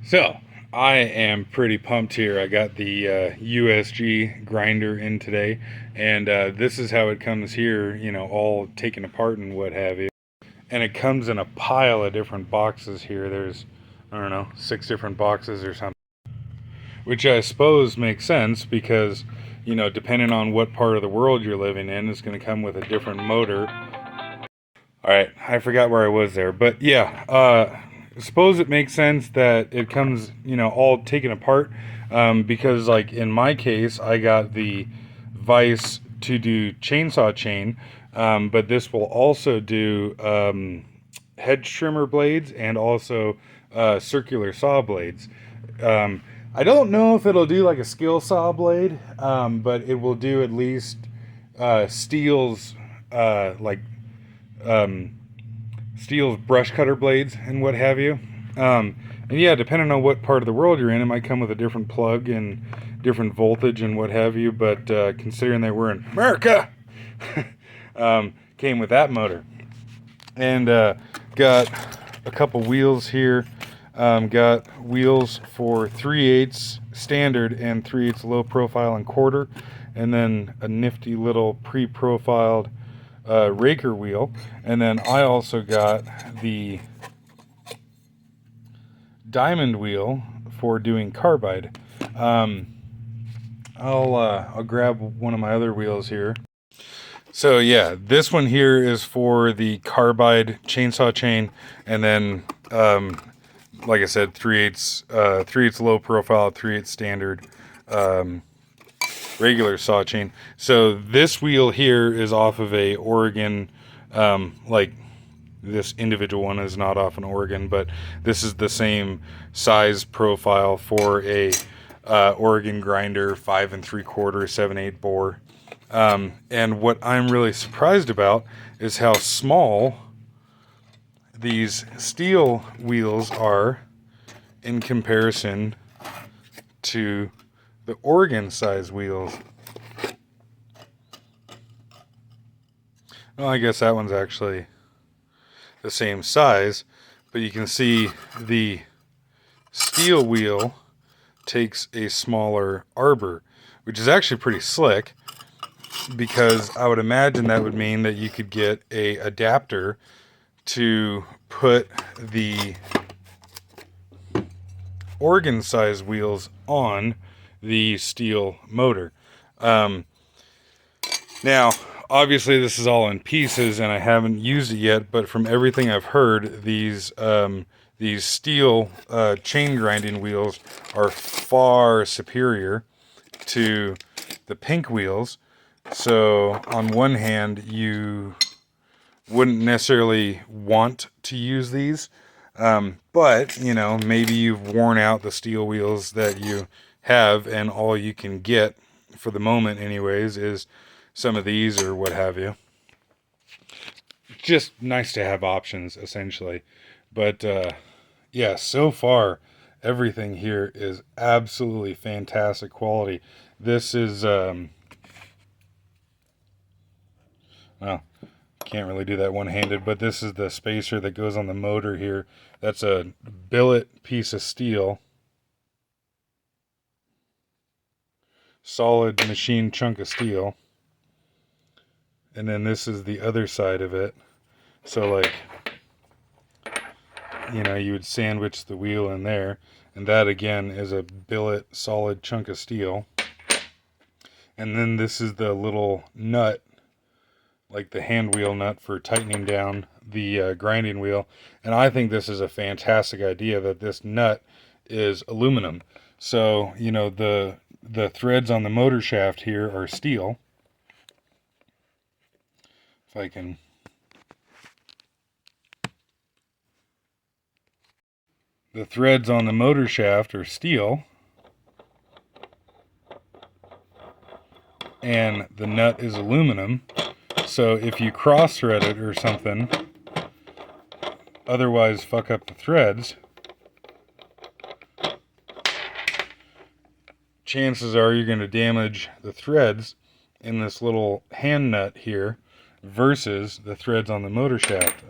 So, I am pretty pumped here. I got the USG grinder in today, and this is how it comes here, all taken apart and what have you. And it comes in a pile of different boxes here. There's, I don't know, 6 different boxes or something, which I suppose makes sense because, depending on what part of the world you're living in, it's going to come with a different motor. All right, I forgot where I was there, but yeah, suppose it makes sense that it comes, all taken apart, because like in my case, I got the vise to do chainsaw chain, but this will also do hedge trimmer blades and also circular saw blades. Um, I don't know if it'll do like a skill saw blade, but it will do at least Stihl's like um, Stihl's brush cutter blades and what have you. And yeah, depending on what part of the world you're in, it might come with a different plug and different voltage and what have you. But considering that we're in America, came with that motor. And got a couple wheels here. Got wheels for 3/8 standard and 3/8 low profile and quarter, and then a nifty little pre-profiled raker wheel. And then I also got the diamond wheel for doing carbide. Um, I'll grab one of my other wheels here. So yeah, this one here is for the carbide chainsaw chain, and then like I said, 3/8 3/8 low profile, 3/8 standard, regular saw chain. So this wheel here is off of a Oregon, like this individual one is not off an Oregon, but this is the same size profile for a Oregon grinder, 5 3/4, 7/8 bore. And what I'm really surprised about is how small these Stihl wheels are in comparison to the Oregon size wheels. Well, I guess that one's actually the same size, but you can see the Stihl wheel takes a smaller arbor, which is actually pretty slick, because I would imagine that would mean that you could get a adapter to put the Oregon size wheels on the Stihl motor. Now, obviously, this is all in pieces, and I haven't used it yet. But from everything I've heard, these Stihl chain grinding wheels are far superior to the pink wheels. So, on one hand, you wouldn't necessarily want to use these, but maybe you've worn out the Stihl wheels that you have, and all you can get for the moment, anyways, is some of these or what have you. Just nice to have options, essentially. But yeah, so far everything here is absolutely fantastic quality. This is well, can't really do that one-handed, but this is the spacer that goes on the motor here. That's a billet piece of steel. Solid machine chunk of steel. And then this is the other side of it. So like, you would sandwich the wheel in there. And that again is a billet solid chunk of steel. And then this is the little nut, like the hand wheel nut for tightening down the grinding wheel. And I think this is a fantastic idea that this nut is aluminum. So, the threads on the motor shaft here are steel. If I can... The threads on the motor shaft are steel. And the nut is aluminum. So if you cross thread it or something, otherwise fuck up the threads, chances are you're going to damage the threads in this little hand nut here versus the threads on the motor shaft.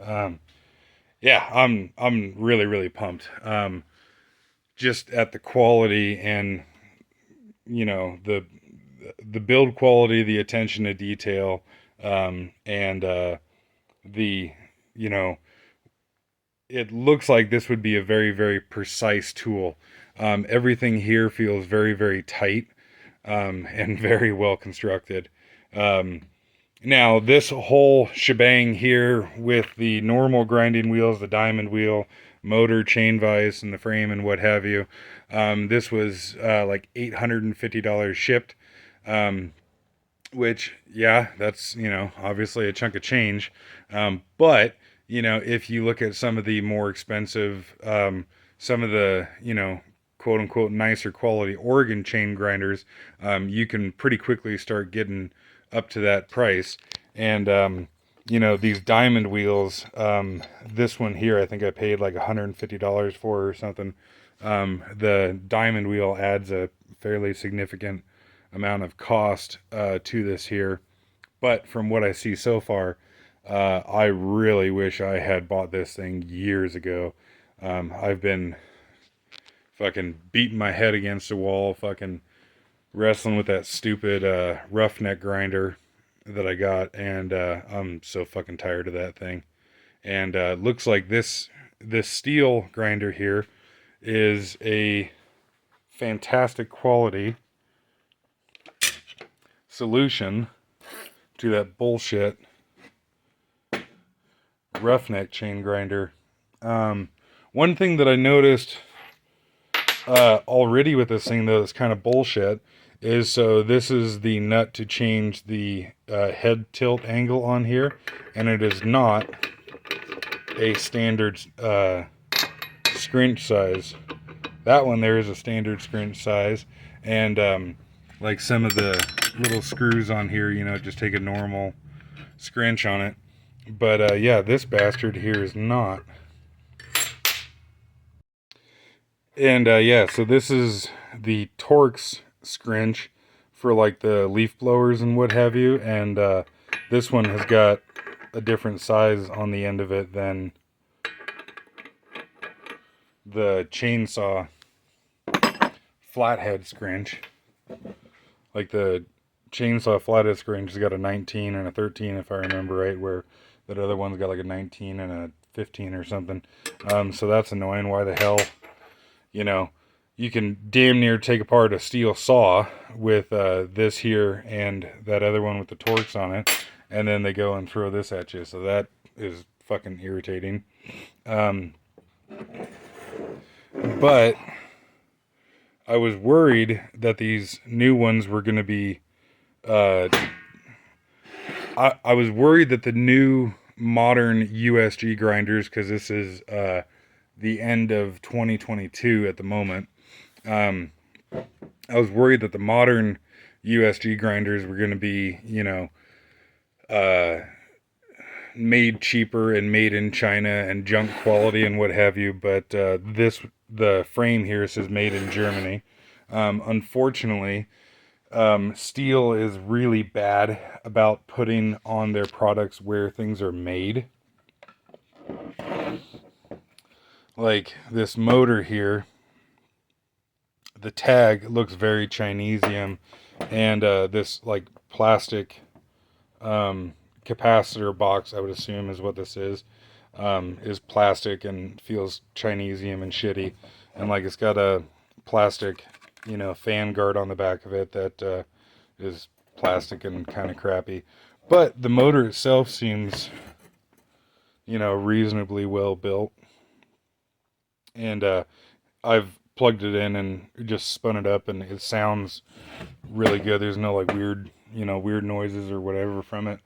Yeah, I'm really pumped. just at the quality and, the build quality, the attention to detail, and the you know it looks like this would be a very, very precise tool. Everything here feels very, very tight, and very well constructed. Um, Now, this whole shebang here with the normal grinding wheels, the diamond wheel, motor, chain vise, and the frame and what have you, this was like $850 shipped. Um, which, yeah, that's, obviously a chunk of change. But, if you look at some of the more expensive, some of the, quote unquote nicer quality Oregon chain grinders, you can pretty quickly start getting up to that price. And, these diamond wheels, this one here, I think I paid like $150 for or something. The diamond wheel adds a fairly significant amount of cost to this here. But from what I see so far, I really wish I had bought this thing years ago. I've been fucking beating my head against the wall, fucking wrestling with that stupid roughneck grinder that I got, and I'm so fucking tired of that thing. And looks like this Stihl grinder here is a fantastic quality solution to that bullshit roughneck chain grinder. One thing that I noticed already with this thing, though, that's kind of bullshit, is so this is the nut to change the head tilt angle on here, and it is not a standard scrunch size. That one there is a standard scrunch size, and like some of the little screws on here, just take a normal scrunch on it. But yeah, this bastard here is not. And yeah, so this is the Torx scrunch for like the leaf blowers and what have you. And this one has got a different size on the end of it than the chainsaw flathead scrunch. Like the chainsaw flathead scrunch has got a 19 and a 13, if I remember right, where that other one's got like a 19 and a 15 or something. So that's annoying. Why the hell? You can damn near take apart a steel saw with this here and that other one with the Torx on it, and then they go and throw this at you. So that is fucking irritating. But I was worried that these new ones were going to be. I was worried that the new modern USG grinders, because this is the end of 2022 at the moment. I was worried that the modern USG grinders were going to be, made cheaper and made in China and junk quality and what have you. But the frame here says made in Germany. Unfortunately, Stihl is really bad about putting on their products where things are made. Like this motor here, the tag looks very Chinesium, and this like plastic capacitor box, I would assume is what this is plastic and feels Chinesium and shitty, and like it's got a plastic, fan guard on the back of it that is plastic and kind of crappy. But the motor itself seems, reasonably well built, and I've plugged it in and just spun it up, and it sounds really good. There's no like weird noises or whatever from it.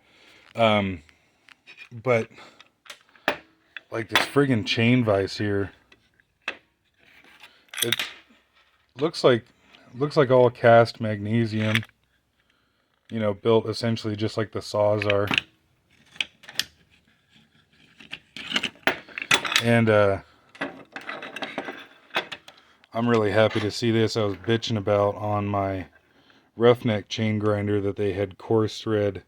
But like this friggin' chain vise here, it looks like all cast magnesium, built essentially just like the saws are. And I'm really happy to see this. I was bitching about on my roughneck chain grinder that they had coarse thread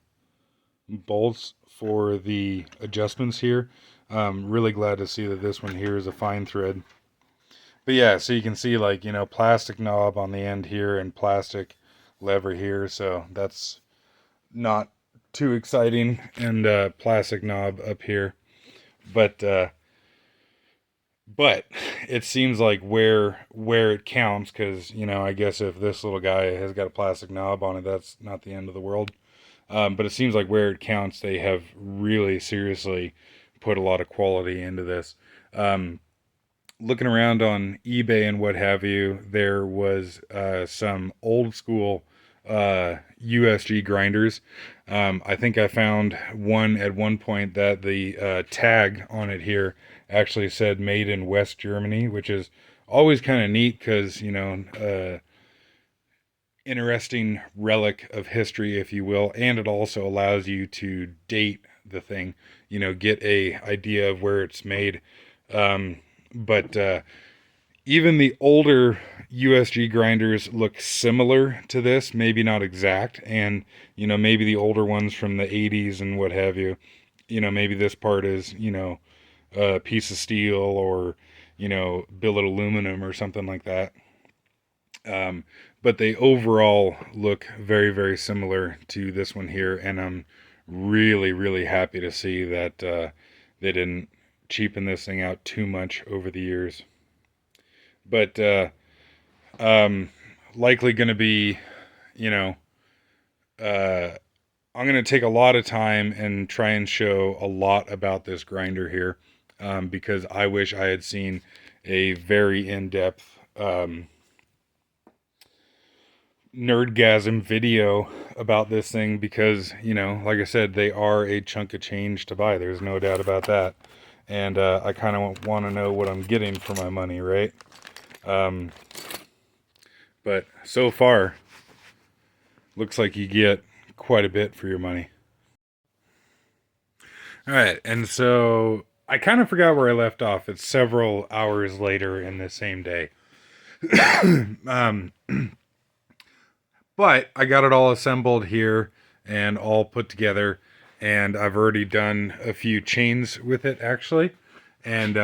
bolts for the adjustments here. Really glad to see that this one here is a fine thread. But yeah, so you can see like, plastic knob on the end here and plastic lever here. So that's not too exciting. And plastic knob up here. But but it seems like where it counts, because I guess if this little guy has got a plastic knob on it, that's not the end of the world. But it seems like where it counts, they have really seriously put a lot of quality into this. Um, Looking around on eBay and what have you, there was some old school USG grinders. I think I found one at one point that the tag on it here actually said made in West Germany, which is always kind of neat because, interesting relic of history, if you will, and it also allows you to date the thing, get a idea of where it's made. But even the older USG grinders look similar to this, maybe not exact, and maybe the older ones from the 80s and what have you, maybe this part is a piece of steel or billet aluminum or something like that. Um, but they overall look very, very similar to this one here, and I'm really, really happy to see that they didn't cheapen this thing out too much over the years. But um, likely going to be, you know, uh, I'm going to take a lot of time and try and show a lot about this grinder here, because I wish I had seen a very in-depth nerdgasm video about this thing, because like I said, they are a chunk of change to buy. There's no doubt about that, and I kind of want to know what I'm getting for my money, right? um, but so far looks like you get quite a bit for your money. All right, and so I kind of forgot where I left off. It's several hours later in the same day. um, But I got it all assembled here and all put together, and I've already done a few chains with it actually, and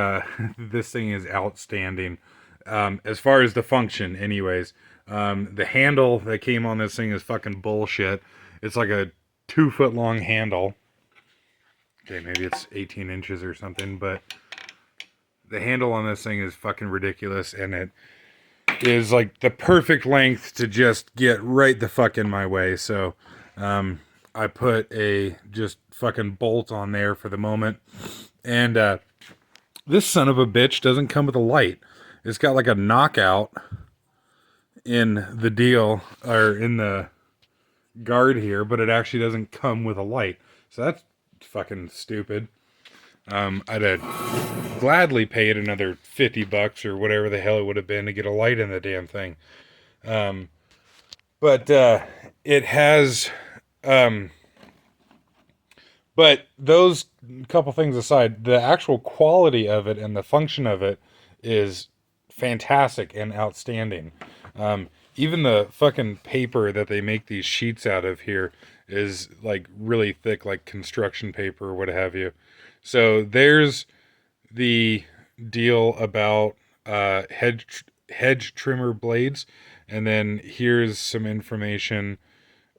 this thing is outstanding. As far as the function, anyways, the handle that came on this thing is fucking bullshit. It's like a 2 foot long handle. Okay, maybe it's 18 inches or something, but the handle on this thing is fucking ridiculous, and it is like the perfect length to just get right the fuck in my way. So I put a just fucking bolt on there for the moment. And this son of a bitch doesn't come with a light. It's got like a knockout in the deal, or in the guard here, but it actually doesn't come with a light. So that's fucking stupid. I'd have gladly paid another $50 or whatever the hell it would have been to get a light in the damn thing. Um, but it has, um, but those couple things aside, the actual quality of it and the function of it is fantastic and outstanding. Even the fucking paper that they make these sheets out of here is like really thick, like construction paper or what have you. So there's the deal about hedge trimmer blades, and then here's some information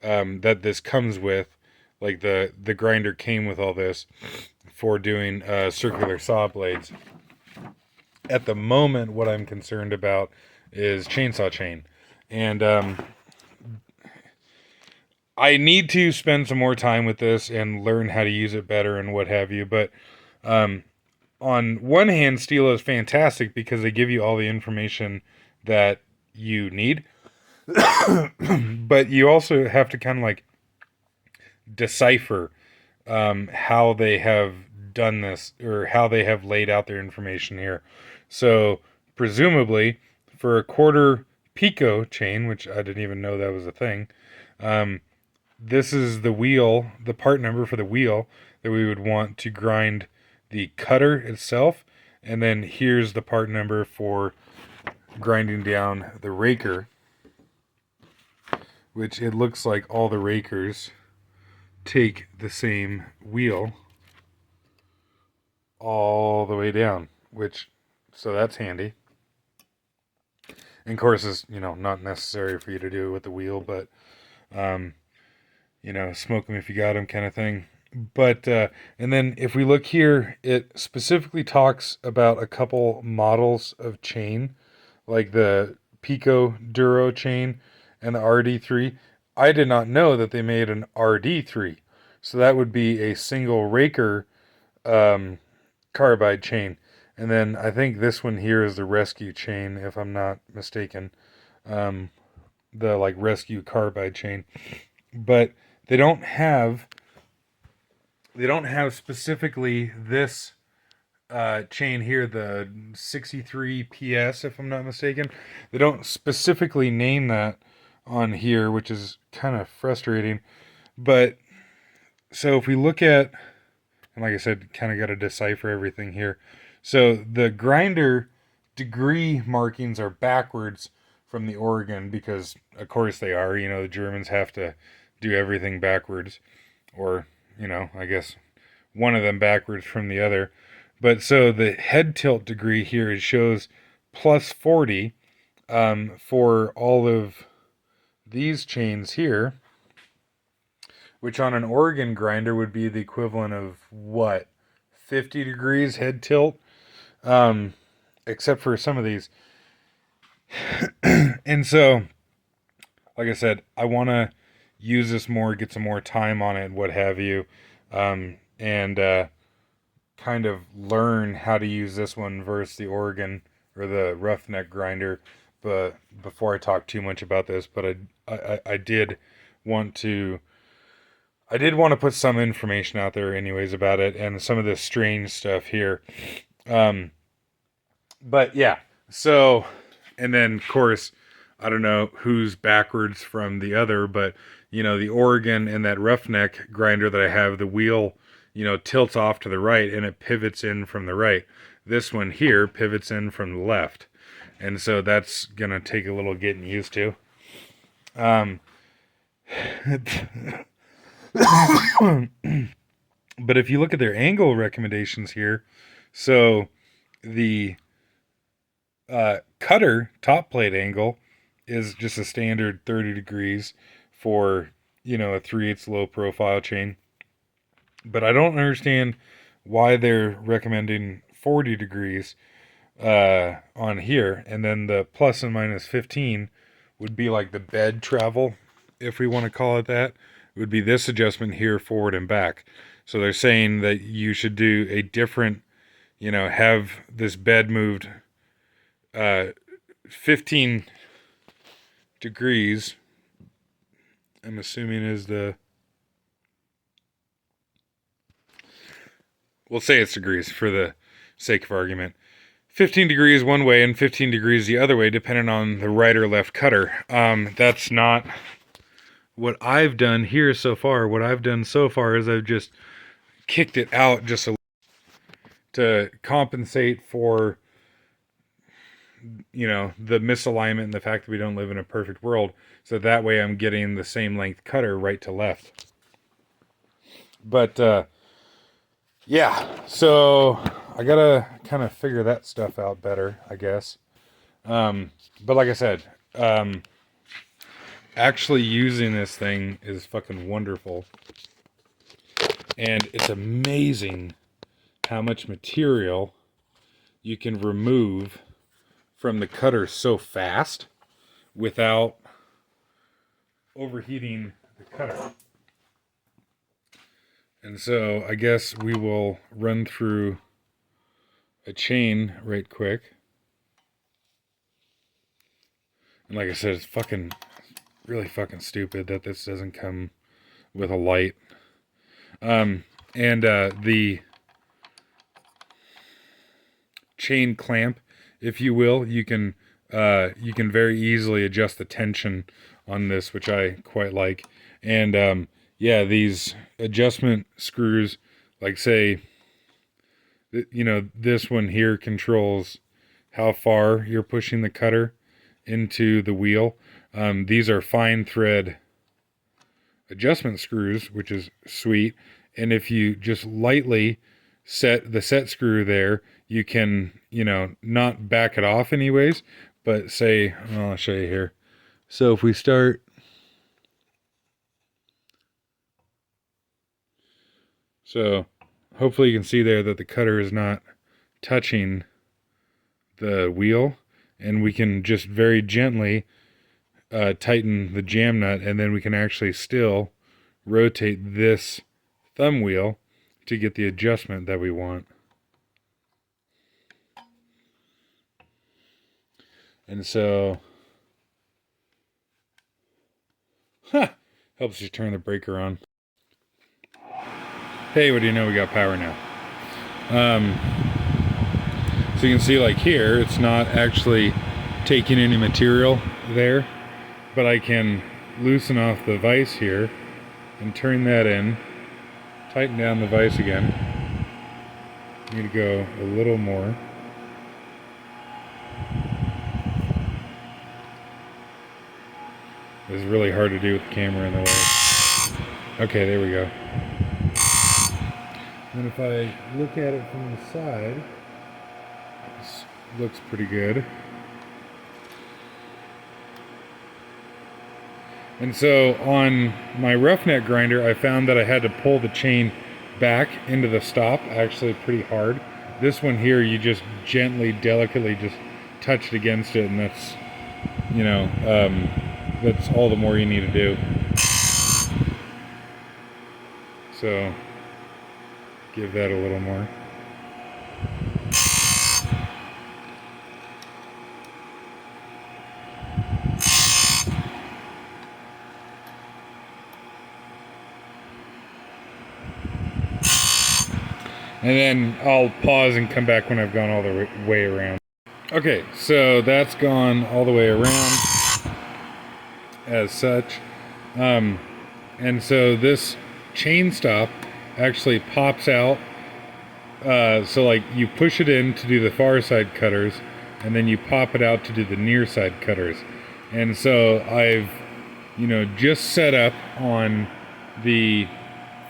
that this comes with. Like the grinder came with all this for doing circular saw blades. At the moment, what I'm concerned about is chainsaw chain, and I need to spend some more time with this and learn how to use it better and what have you. But um, on one hand, Stihl is fantastic because they give you all the information that you need, but you also have to kind of like decipher how they have done this, or how they have laid out their information here. So presumably for a quarter pico chain, which I didn't even know that was a thing, um, this is the wheel, the part number for the wheel that we would want to grind the cutter itself. And then here's the part number for grinding down the raker, which it looks like all the rakers take the same wheel all the way down, which, so that's handy. And of course, it's, not necessary for you to do it with the wheel, but, um, smoke them if you got them kind of thing. But, and then if we look here, it specifically talks about a couple models of chain, like the Pico Duro chain and the RD3. I did not know that they made an RD3. So that would be a single raker um, carbide chain. And then I think this one here is the rescue chain, if I'm not mistaken. Um, the like rescue carbide chain. But they don't have specifically this chain here, the 63 PS, if I'm not mistaken. They don't specifically name that on here, which is kind of frustrating. But so if we look at, and like I said, kind of got to decipher everything here. So the grinder degree markings are backwards from the Oregon because, of course, they are. The Germans have to do everything backwards, or, I guess one of them backwards from the other. But so the head tilt degree here, it shows plus 40 for all of these chains here, which on an Oregon grinder would be the equivalent of what? 50 degrees head tilt, except for some of these. And so, like I said, I want to use this more, get some more time on it, what have you, and kind of learn how to use this one versus the Oregon or the roughneck grinder. But before I talk too much about this, but I did want to put some information out there anyways about it and some of this strange stuff here. But yeah, so, and then of course, I don't know who's backwards from the other, but the Oregon and that roughneck grinder that I have, the wheel, tilts off to the right and it pivots in from the right. This one here pivots in from the left. And so that's going to take a little getting used to. But if you look at their angle recommendations here, so the cutter top plate angle is just a standard 30 degrees for, a 3/8 low profile chain. But I don't understand why they're recommending 40 degrees on here. And then the plus and minus 15 would be like the bed travel, if we want to call it that. It would be this adjustment here, forward and back. So they're saying that you should do a different, have this bed moved 15 degrees, I'm assuming is we'll say it's degrees for the sake of argument. 15 degrees one way and 15 degrees the other way, depending on the right or left cutter. That's not what I've done here so far. What I've done so far is I've just kicked it out just to compensate for, the misalignment and the fact that we don't live in a perfect world. So that way I'm getting the same length cutter right to left. But, yeah, so I gotta kind of figure that stuff out better, I guess. But like I said, actually using this thing is fucking wonderful. And it's amazing how much material you can remove from the cutter so fast without overheating the cutter. And so I guess we will run through a chain right quick. And like I said, it's really fucking stupid that this doesn't come with a light. The chain clamp, if you will, you can very easily adjust the tension on this, which I quite like. And yeah, these adjustment screws, like say, this one here controls how far you're pushing the cutter into the wheel. These are fine thread adjustment screws, which is sweet. And if you just lightly set the set screw there, you can, not back it off anyways, But say, well, I'll show you here. So if we start, so hopefully you can see there that the cutter is not touching the wheel, and we can just very gently tighten the jam nut, and then we can actually still rotate this thumb wheel to get the adjustment that we want. And so, helps you turn the breaker on. Hey, what do you know? We got power now. So you can see, like here, it's not actually taking any material there, but I can loosen off the vise here and turn that in, tighten down the vise again. Need to go a little more. This is really hard to do with the camera in the way. Okay, there we go. And if I look at it from the side, this looks pretty good. And so on my roughneck grinder, I found that I had to pull the chain back into the stop actually pretty hard. This one here, you just gently, delicately just touch it against it, and that's, you know, that's all the more you need to do. So give that a little more. And then I'll pause and come back when I've gone all the way around. Okay, so that's gone all the way around as such. And so this chain stop actually pops out. So like you push it in to do the far side cutters, and then you pop it out to do the near side cutters. And so I've, just set up on the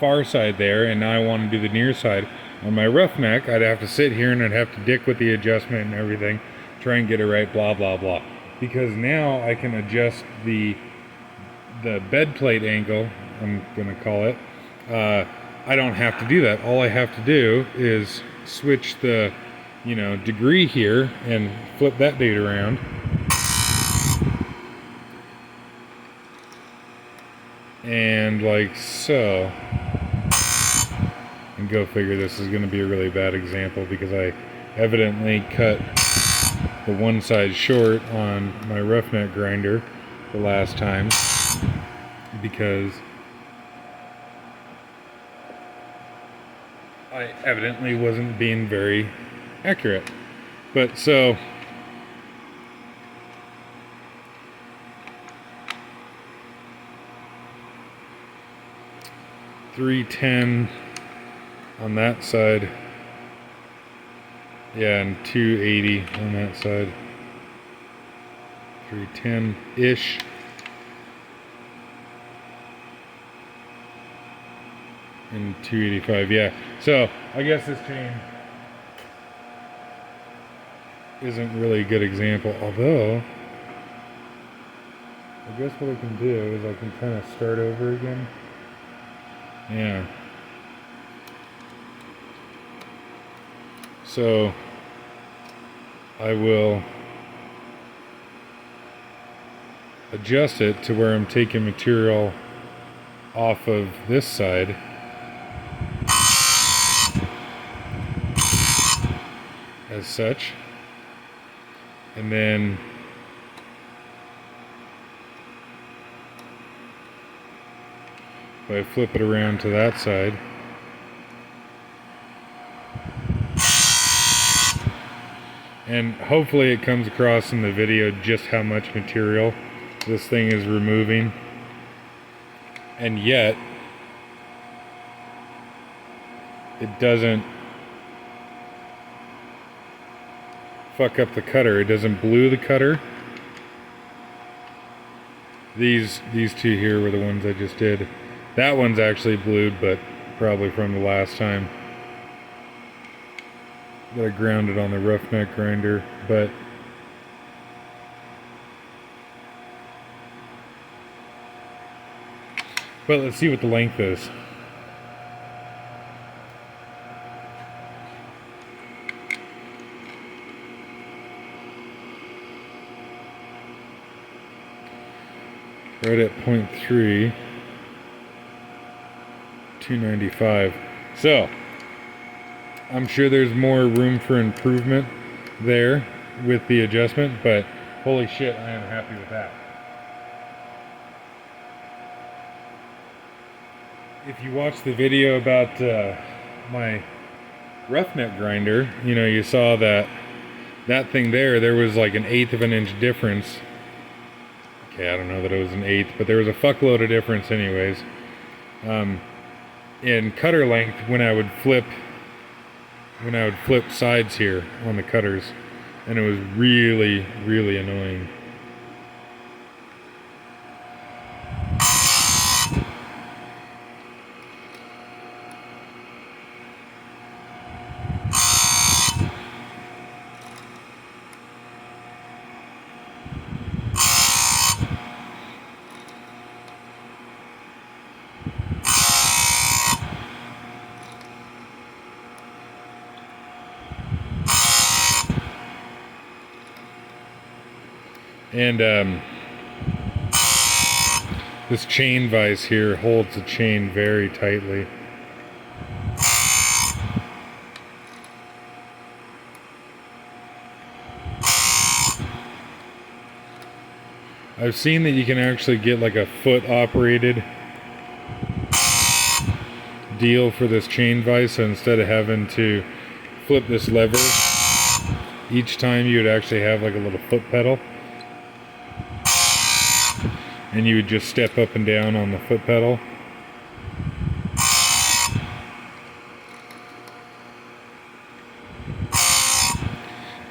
far side there, and now I want to do the near side. On my roughneck, I'd have to sit here and I'd have to dick with the adjustment and everything, try and get it right, blah, blah, blah. Because now I can adjust the bed plate angle, I'm gonna call it. I don't have to do that. All I have to do is switch the, degree here and flip that date around. And like so. And go figure, this is going to be a really bad example because I evidently cut the one side short on my roughneck grinder the last time because I evidently wasn't being very accurate. But so .310 on that side, yeah, and 280 on that side, 310-ish. And 285, yeah. So I guess this chain isn't really a good example, although I guess what I can do is I can kind of start over again. Yeah. So I will adjust it to where I'm taking material off of this side. As such. And then if I flip it around to that side, and hopefully it comes across in the video just how much material this thing is removing, and yet it doesn't fuck up the cutter. It doesn't blue the cutter. These two here were the ones I just did. That one's actually blued, but probably from the last time that I grounded on the roughneck grinder. But But let's see what the length is. Right at 0.3, 295. So, I'm sure there's more room for improvement there with the adjustment, but holy shit, I am happy with that. If you watched the video about my roughneck grinder, you know, you saw that thing there was like an 1/8 of an inch difference. Okay, I don't know that it was an 1/8, but there was a fuckload of difference anyways. In cutter length when I would flip sides here on the cutters, and it was really, really annoying. And this chain vise here holds the chain very tightly. I've seen that you can actually get like a foot operated deal for this chain vise, so instead of having to flip this lever each time, you would actually have like a little foot pedal, and you would just step up and down on the foot pedal.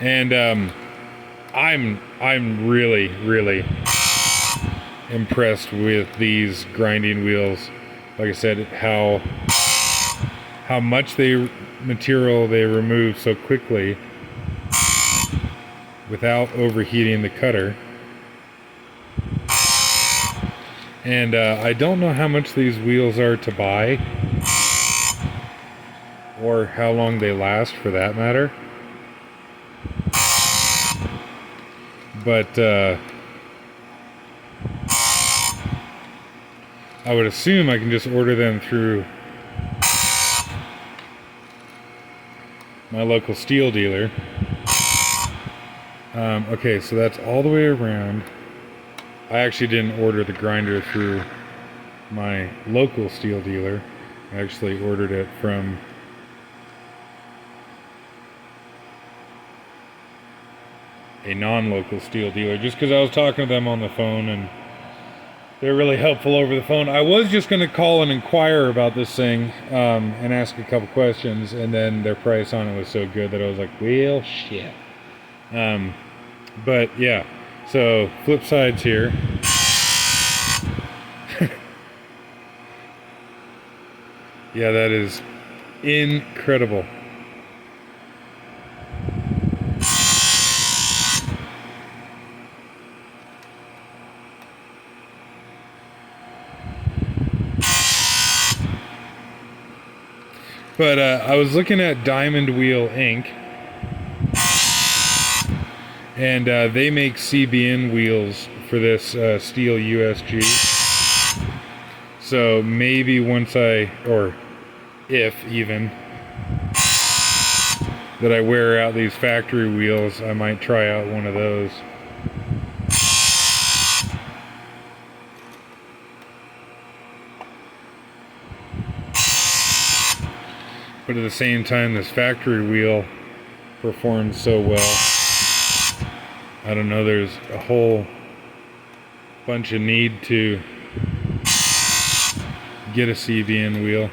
And I'm really, really impressed with these grinding wheels. Like I said, how much material they remove so quickly without overheating the cutter. And I don't know how much these wheels are to buy, or how long they last for that matter. But I would assume I can just order them through my local Stihl dealer. Okay, so that's all the way around. I actually didn't order the grinder through my local Stihl dealer. I actually ordered it from a non-local Stihl dealer, just because I was talking to them on the phone and they're really helpful over the phone. I was just going to call and inquire about this thing and ask a couple questions, and then their price on it was so good that I was like, well, shit. But yeah, so flip sides here. Yeah, that is incredible. But I was looking at Diamond Wheel Inc. And they make CBN wheels for this Stihl USG. So maybe once or if even, that I wear out these factory wheels, I might try out one of those. But at the same time, this factory wheel performs so well. I don't know, there's a whole bunch of need to get a CBN wheel.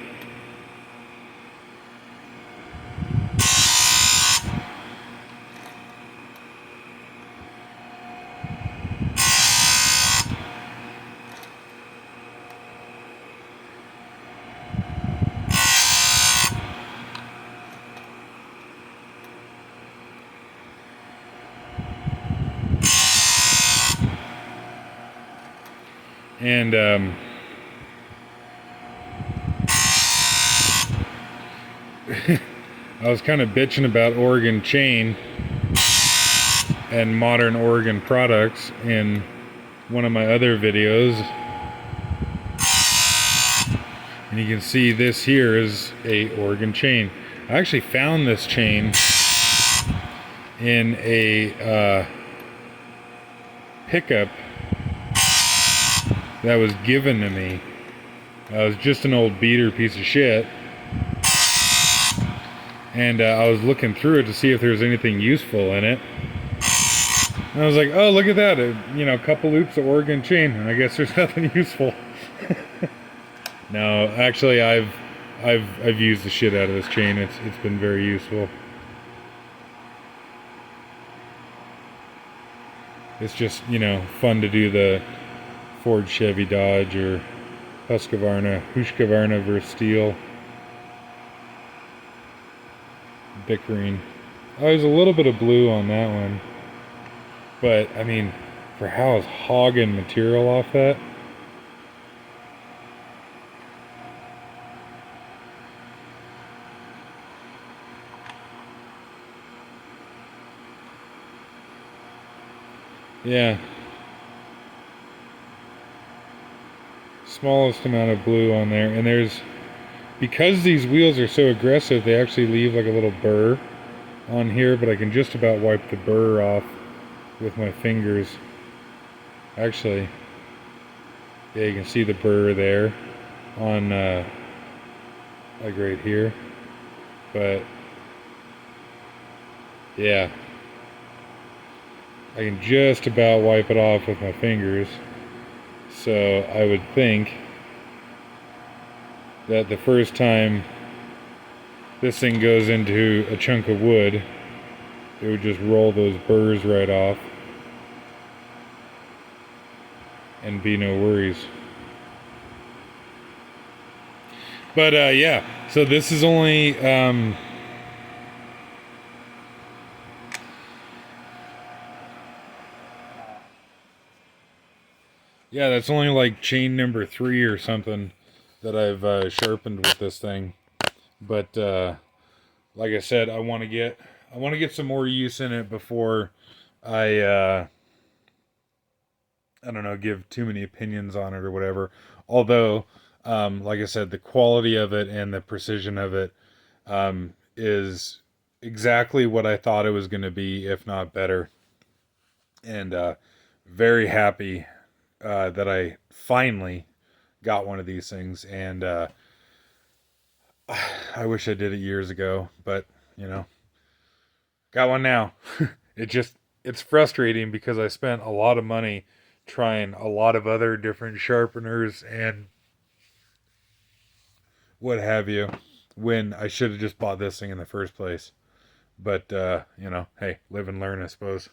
And I was kind of bitching about Oregon chain and modern Oregon products in one of my other videos. And you can see this here is a Oregon chain. I actually found this chain in a pickup that was given to me. It was just an old beater piece of shit. And I was looking through it to see if there was anything useful in it. And I was like, oh, look at that. A couple loops of Oregon chain. And I guess there's nothing useful. No, actually, I've used the shit out of this chain. It's been very useful. It's just, fun to do the Ford, Chevy, Dodge, or Husqvarna versus Stihl. Bickering. Oh, there's a little bit of blue on that one. But, I mean, for how I was hogging material off that. Yeah. Smallest amount of blue on there. And because these wheels are so aggressive, they actually leave like a little burr on here, but I can just about wipe the burr off with my fingers. Actually, yeah, you can see the burr there on like right here. But yeah, I can just about wipe it off with my fingers. So I would think that the first time this thing goes into a chunk of wood, it would just roll those burrs right off and be no worries. But yeah, so this is only yeah, that's only like chain number 3 or something that I've sharpened with this thing. But like I said, I want to get some more use in it before I don't know, give too many opinions on it or whatever. Although, like I said, the quality of it and the precision of it is exactly what I thought it was going to be, if not better. And very happy that I finally got one of these things. And I wish I did it years ago, but got one now. It's frustrating because I spent a lot of money trying a lot of other different sharpeners and what have you when I should have just bought this thing in the first place. But hey, live and learn, I suppose.